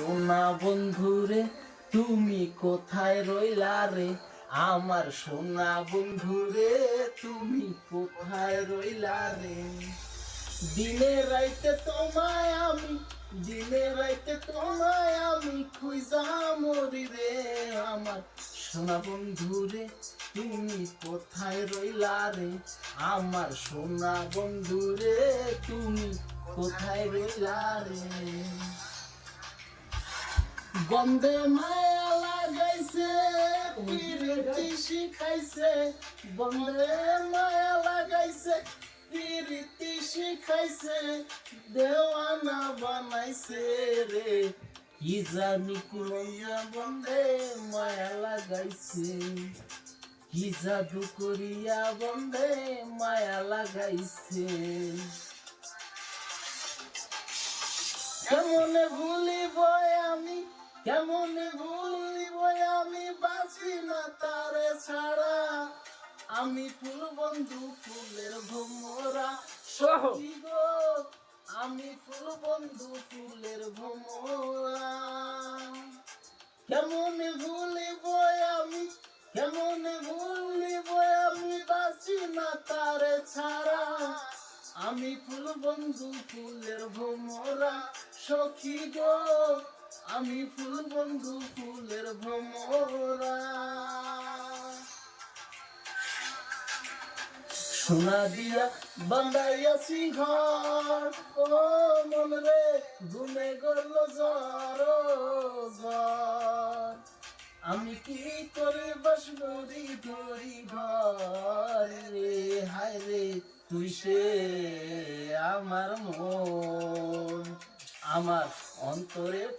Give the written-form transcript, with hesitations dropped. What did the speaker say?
সোনা বন্ধুরে তুমি কোথায় রইলা রে, আমার সোনা বন্ধুরে তুমি কোথায় রইলা রে। দিনে রাইতে তোমায় আমি, দিনে রাইতে তোমায় আমি খুঁজা মরি রে, আমার সোনা বন্ধুরে তুমি কোথায় রইলা রে, আমার সোনা বন্ধুরে তুমি কোথায় রইলা রে। বন্দে মায়া লাগাইছে পিরিতি শিখাইছে, বন্দে মায়া লাগাইছে পিরিতি শিখাইছে, দেওয়ানা বানাইছে রে, কি জানি কোনিয়া বন্দে মায়া লাগাইছে, কি জাদু করিয়া বন্দে মায়া লাগাইছে। কেমনে ভুলিব আমি, কেমনে ভুলিব আমি, বাঁচি না তারে ছাড়া, আমি ফুল বন্ধু ফুলের ভোমরা সখী গো, আমি ফুল বন্ধু ফুলের ভোমরা। কেমনে ভুলিব আমি, কেমনে ভুলিব আমি, বাঁচি না তারে ছাড়া, আমি ফুল বন্ধু ফুলের ভোমরা সখী গো, আমি ফুল বন্ধু ফুলের ভোমরা। সোনা দিয়া বান্ধাইয়াছি ঘর, ও মন রে ঘুমে গেল জ্বর জ্বর, আমি কি করে বসবো ধরি ঘর রে, হায় রে তুই সে আমার মন, আমার অন্তরে